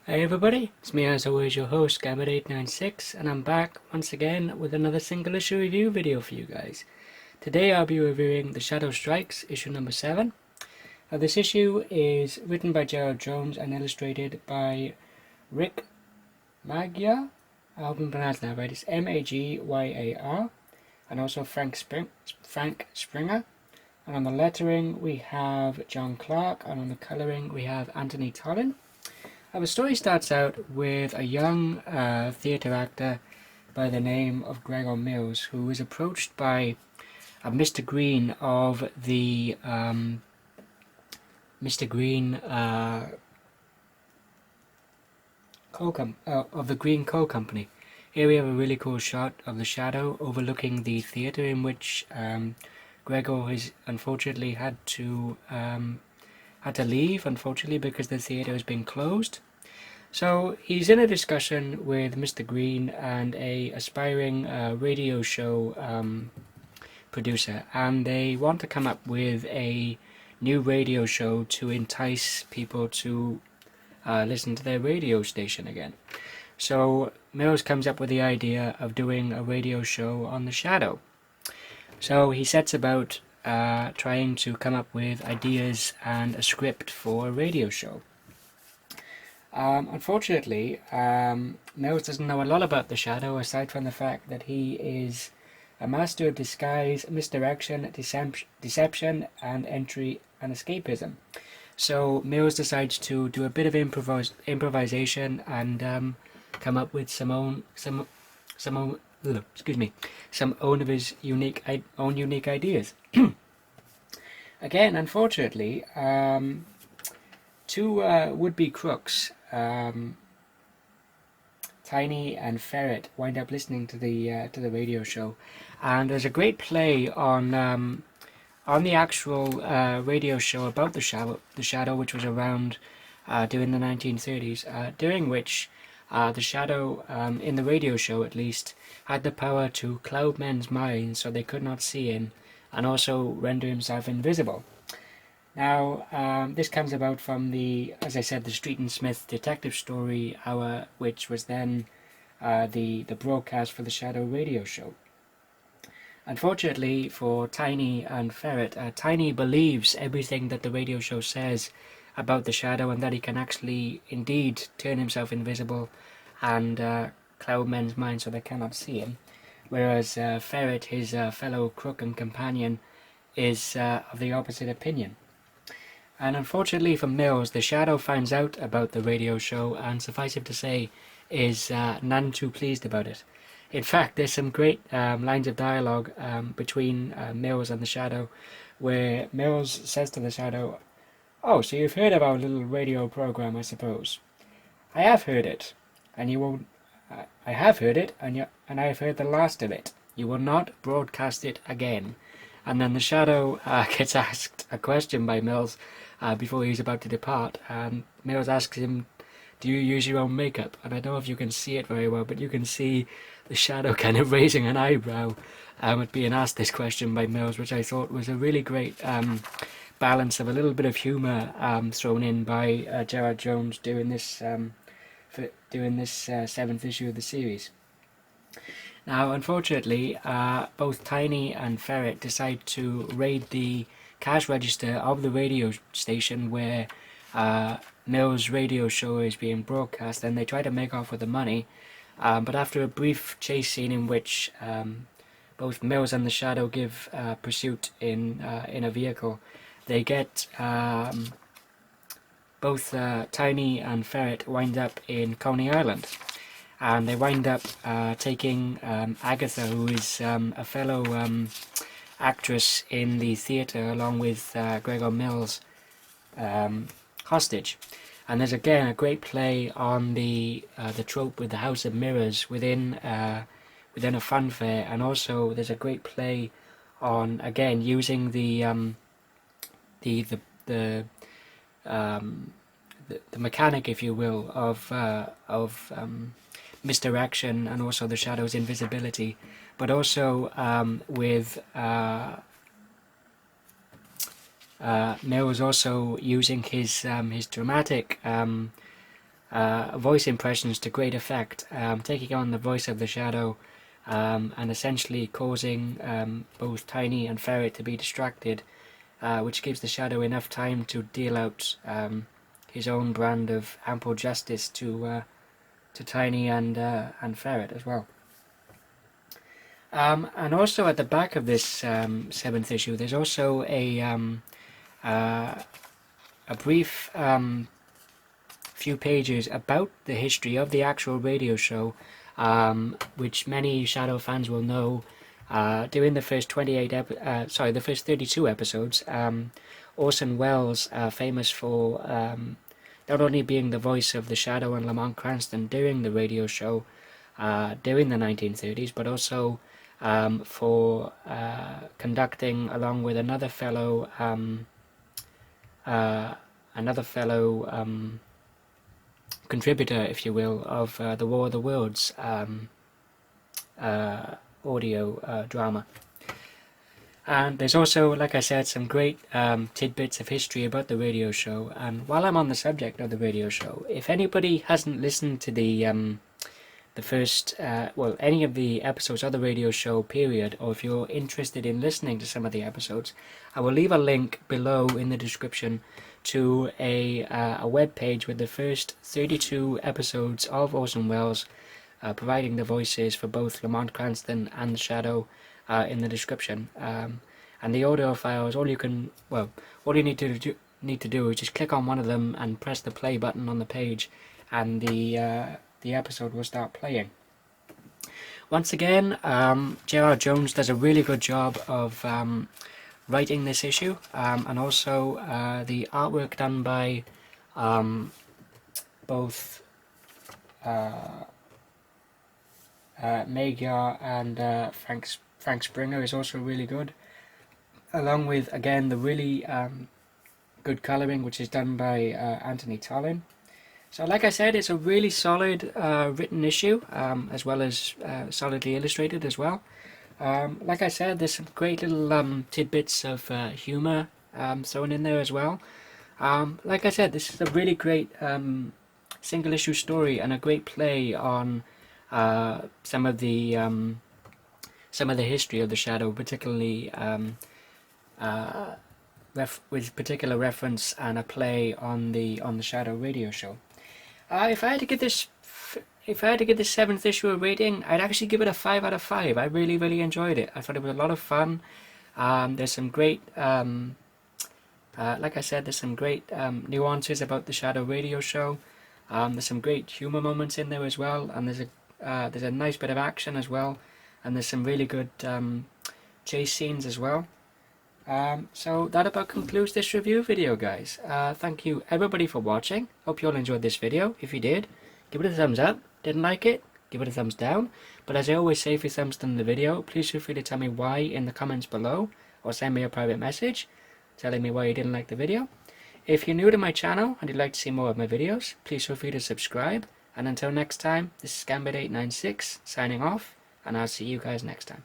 Hey everybody, it's me as always, your host Gabbard896, and I'm back once again with another single issue review video for you guys. Today I'll be reviewing The Shadow Strikes, issue number 7. This issue is written by Gerard Jones and illustrated by Rick Magyar. I hope I'm pronouncing that right. It's Magyar, and also Frank Springer. And on the lettering we have John Clark, and on the colouring we have Anthony Tollin. The story starts out with a young theatre actor by the name of Gregor Mills, who is approached by Mr. Green of the Green Coal Company. Here we have a really cool shot of the shadow overlooking the theatre in which Gregor has unfortunately had to leave, unfortunately, because the theatre has been closed. So he's in a discussion with Mr. Green and a aspiring radio show producer, and they want to come up with a new radio show to entice people to listen to their radio station again. So Mills comes up with the idea of doing a radio show on the Shadow. So he sets about trying to come up with ideas and a script for a radio show. Unfortunately, Mills doesn't know a lot about the Shadow, aside from the fact that he is a master of disguise, misdirection, deception, and entry and escapism. So Mills decides to do a bit of improvisation and come up with some of his own unique ideas. Again, unfortunately, two would-be crooks, Tiny and Ferret, wind up listening to the radio show, and there's a great play on the actual radio show about the Shadow, which was around during the 1930s, during which the Shadow, in the radio show at least, had the power to cloud men's minds so they could not see him, and also render himself invisible. Now, this comes about from as I said, the Street and Smith detective story hour, which was then the broadcast for the Shadow radio show. Unfortunately for Tiny and Ferret, Tiny believes everything that the radio show says about the Shadow, and that he can actually indeed turn himself invisible and cloud men's minds so they cannot see him, whereas Ferret, his fellow crook and companion, is of the opposite opinion. And unfortunately for Mills, the Shadow finds out about the radio show, and suffice it to say, is none too pleased about it. In fact, there's some great lines of dialogue between Mills and the Shadow, where Mills says to the Shadow, "Oh, so you've heard of our little radio program, I suppose." "I have heard it, and you won't. I have heard it, and I have heard the last of it. You will not broadcast it again." And then the Shadow gets asked a question by Mills before he's about to depart, and Mills asks him, "Do you use your own makeup?" And I don't know if you can see it very well, but you can see the Shadow kind of raising an eyebrow at being asked this question by Mills, which I thought was a really great balance of a little bit of humour thrown in by Gerard Jones during this 7th issue of the series. Now, unfortunately, both Tiny and Ferret decide to raid the cash register of the radio station where Mills' radio show is being broadcast, and they try to make off with the money. But after a brief chase scene in which both Mills and the Shadow give pursuit in a vehicle, they get both Tiny and Ferret wind up in Coney Island. And they wind up taking Agatha, who is a fellow actress in the theatre, along with Gregor Mills, hostage. And there's again a great play on the trope with the House of Mirrors within a funfair, and also there's a great play on, again, using the mechanic, if you will, of misdirection, and also the Shadow's invisibility, but also with Mills also using his dramatic voice impressions to great effect, taking on the voice of the Shadow, and essentially causing both Tiny and Ferret to be distracted, which gives the Shadow enough time to deal out his own brand of ample justice to Tiny and Ferret as well. And also at the back of this 7th issue, there's also a brief few pages about the history of the actual radio show, which many Shadow fans will know. During the first the first 32 episodes, Orson Welles, famous for not only being the voice of the Shadow and Lamont Cranston during the radio show during the 1930s, but also for conducting, along with another fellow contributor, if you will, of the War of the Worlds audio drama. And there's also, like I said, some great tidbits of history about the radio show. And while I'm on the subject of the radio show, if anybody hasn't listened to the first, any of the episodes of the radio show, period, or if you're interested in listening to some of the episodes, I will leave a link below in the description to a web page with the first 32 episodes of Orson Welles, providing the voices for both Lamont Cranston and the Shadow in the description. And the audio files, all you need to do is just click on one of them and press the play button on the page, and the episode will start playing. Once again, Gerard Jones does a really good job of writing this issue, and also the artwork done by both Magyar and Frank Springer is also really good, along with, again, the really good colouring, which is done by Anthony Tollin. So like I said, it's a really solid written issue, as well as solidly illustrated as well. Like I said, there's some great little tidbits of humour thrown in there as well. Like I said, this is a really great single issue story and a great play on some of the history of the Shadow, particularly with particular reference and a play on the Shadow radio show. If I had to give this 7th issue a rating, I'd actually give it a 5 out of 5. I really enjoyed it. I thought it was a lot of fun. There's some great, like I said, there's some great nuances about the Shadow radio show. There's some great humour moments in there as well, and there's a nice bit of action as well, and there's some really good chase scenes as well. So that about concludes this review video, guys. Thank you everybody for watching. Hope you all enjoyed this video. If you did, give it a thumbs up. Didn't like it, give it a thumbs down. But as I always say, if you thumbs down the video, please feel free to tell me why in the comments below, or send me a private message telling me why you didn't like the video. If you're new to my channel and you'd like to see more of my videos, please feel free to subscribe. And until next time, this is Gambit896 signing off, and I'll see you guys next time.